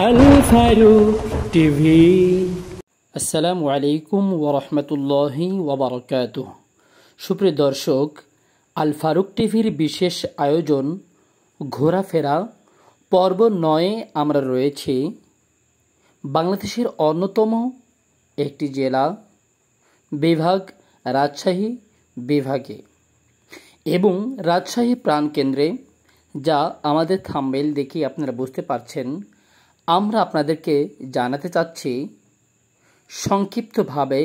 Al Faruk TV. আসসালামু আলাইকুম ওরহমতুল্লাহি ওয়াবারাকাতুহ। সুপ্রিয় দর্শক, আল ফারুক টিভির বিশেষ আয়োজন ঘোরাফেরা পর্ব 9 আমরা রয়েছি বাংলাদেশের অন্যতম একটি জেলা বিভাগ রাজশাহী বিভাগে এবং রাজশাহী প্রাণকেন্দ্রে, যা আমাদের থাম্বনেইল দেখে আপনারা বুঝতে পারছেন। আমরা আপনাদেরকে জানাতে চাচ্ছি সংক্ষিপ্তভাবে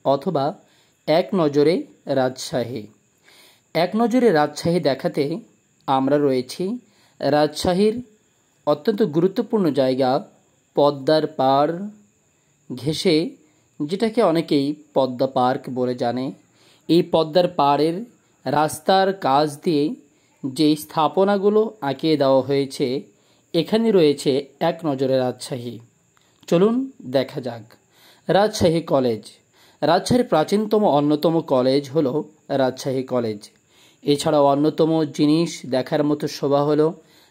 অথবা এক নজরে রাজশাহী। এক নজরে রাজশাহী দেখাতে আমরা রয়েছি রাজশাহীর অত্যন্ত গুরুত্বপূর্ণ জায়গা পদ্মার পাড় ঘেঁষে, যেটাকে অনেকেই পদ্মা পার্ক বলে জানে। এই পদ্মার পাড়ের রাস্তার কাজ দিয়ে যে স্থাপনাগুলো আঁকিয়ে দেওয়া হয়েছে, এখানে রয়েছে এক নজরে রাজশাহী। চলুন দেখা যাক। রাজশাহী কলেজ। রাজশাহীর প্রাচীনতম অন্যতম কলেজ হলো রাজশাহী কলেজ। এছাড়াও অন্যতম জিনিস দেখার মতো শোভা হলো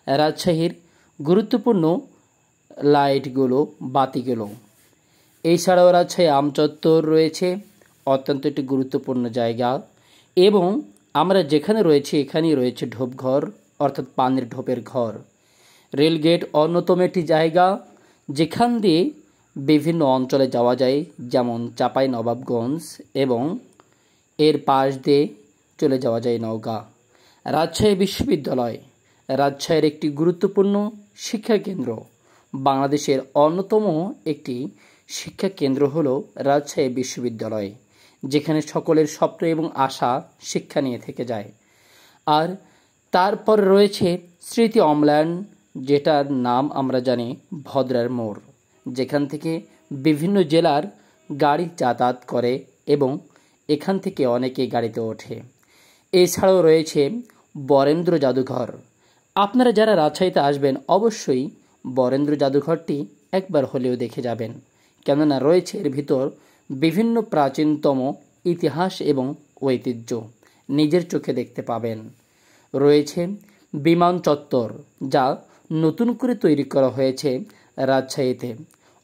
রাজশাহীর গুরুত্বপূর্ণ লাইটগুলো, বাতিগুলো। এছাড়াও রাজশাহী আমচত্বর রয়েছে, অত্যন্ত একটি গুরুত্বপূর্ণ জায়গা। এবং আমরা যেখানে রয়েছি এখানেই রয়েছে ঢোপঘর, অর্থাৎ পানির ঢোপের ঘর। রেলগেট অন্যতম একটি জায়গা, যেখান দিয়ে বিভিন্ন অঞ্চলে যাওয়া যায়, যেমন চাঁপাইনবাবগঞ্জ, এবং এর পাশ দিয়ে চলে যাওয়া যায় নওগাঁ। রাজশাহী বিশ্ববিদ্যালয় রাজশাহীর একটি গুরুত্বপূর্ণ শিক্ষা কেন্দ্র। বাংলাদেশের অন্যতম একটি শিক্ষা কেন্দ্র হলো রাজশাহী বিশ্ববিদ্যালয়, যেখানে সকলের স্বপ্ন এবং আশা শিক্ষা নিয়ে থেকে যায়। আর তারপর রয়েছে স্মৃতি অম্লান, যেটার নাম আমরা জানি ভদ্রার মোড়, যেখান থেকে বিভিন্ন জেলার গাড়ি যাতায়াত করে এবং এখান থেকে অনেকে গাড়িতে ওঠে। এছাড়াও রয়েছে বরেন্দ্র জাদুঘর। আপনারা যারা রাজশাহীতে আসবেন অবশ্যই বরেন্দ্র জাদুঘরটি একবার হলেও দেখে যাবেন, কেননা রয়েছে এর ভিতর বিভিন্ন প্রাচীনতম ইতিহাস এবং ঐতিহ্য নিজের চোখে দেখতে পাবেন। রয়েছে বিমান চত্বর, যা নতুন করে তৈরি করা হয়েছে রাজশাহীতে।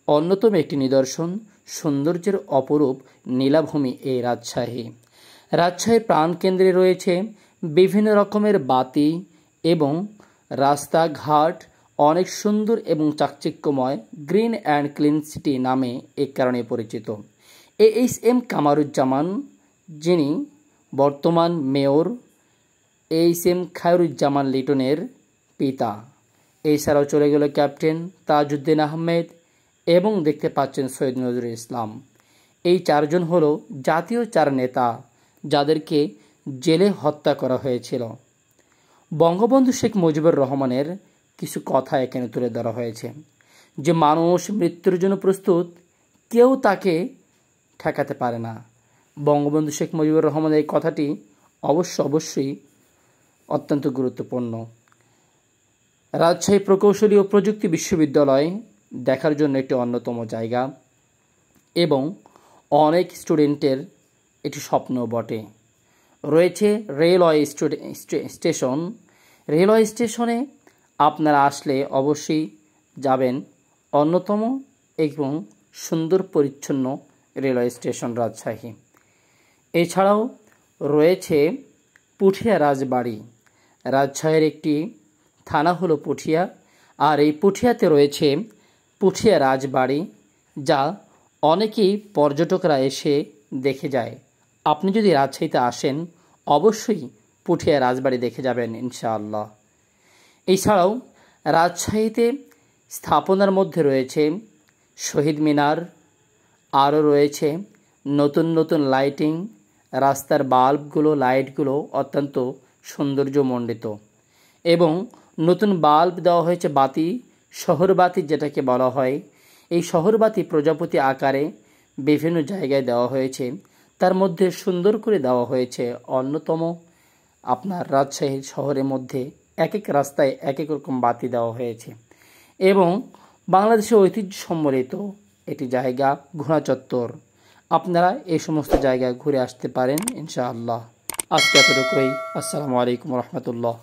অন্যতম একটি নিদর্শন সৌন্দর্যের অপরূপ নীলাভূমি এই রাজশাহী। রাজশাহীর প্রাণকেন্দ্রে রয়েছে বিভিন্ন রকমের বাতি এবং রাস্তাঘাট অনেক সুন্দর এবং চাকচিক্যময়। গ্রিন অ্যান্ড ক্লিন সিটি নামে এ কারণে পরিচিত। এইচ.এম. কামারুজ্জামান, যিনি বর্তমান মেয়র এইচ.এম. খায়রুজ্জামান লিটনের পিতা। এছাড়াও চলে গেল ক্যাপ্টেন তাজউদ্দিন আহমেদ এবং দেখতে পাচ্ছেন সৈয়দ নজরুল ইসলাম। এই চারজন হলো জাতীয় চার নেতা, যাদেরকে জেলে হত্যা করা হয়েছিল। বঙ্গবন্ধু শেখ মুজিবুর রহমানের কিছু কথা এখানে তুলে ধরা হয়েছে, যে মানুষ মৃত্যুর জন্য প্রস্তুত, কেউ তাকে ঠেকাতে পারে না। বঙ্গবন্ধু শেখ মুজিবুর রহমানের এই কথাটি অবশ্যই অত্যন্ত গুরুত্বপূর্ণ। রাজশাহী প্রকৌশলী ও প্রযুক্তি বিশ্ববিদ্যালয় দেখার জন্য একটি অন্যতম জায়গা এবং অনেক স্টুডেন্টের এটি স্বপ্ন বটে। রয়েছে রেলওয়ে স্টেশন। রেলওয়ে স্টেশনে আপনারা আসলে অবশ্যই যাবেন অন্যতম এবং সুন্দর পরিচ্ছন্ন রেলওয়ে স্টেশন রাজশাহী। এছাড়াও রয়েছে পুঠিয়া রাজবাড়ি। রাজশাহীর একটি থানা হলো পুঠিয়া, আর এই পুঠিয়াতে রয়েছে পুঠিয়া রাজবাড়ি, যা অনেকেই পর্যটকরা এসে দেখে যায়। আপনি যদি রাজশাহীতে আসেন অবশ্যই পুঠিয়া রাজবাড়ি দেখে যাবেন ইনশাআল্লাহ। এছাড়াও রাজশাহীতে স্থাপনার মধ্যে রয়েছে শহীদ মিনার, আরও রয়েছে নতুন নতুন লাইটিং। রাস্তার বাল্বগুলো, লাইটগুলো অত্যন্ত সৌন্দর্যমণ্ডিত এবং নতুন বাল্ব দেওয়া হয়েছে, বাতি, শহরবাতি যেটাকে বলা হয়। এই শহরবাতি প্রজাপতি আকারে বিভিন্ন জায়গায় দেওয়া হয়েছে। তার মধ্যে সুন্দর করে দেওয়া হয়েছে অন্যতম আপনার রাজশাহী শহরের মধ্যে এক এক রাস্তায় এক এক রকম বাতি দেওয়া হয়েছে। এবং বাংলাদেশের ঐতিহ্য সম্বলিত একটি জায়গা ঘোড়া চত্বর। আপনারা এই সমস্ত জায়গায় ঘুরে আসতে পারেন ইনশাআল্লাহ। আজকে এতটুকুই। আসসালামু আলাইকুম রহমতুল্লাহ।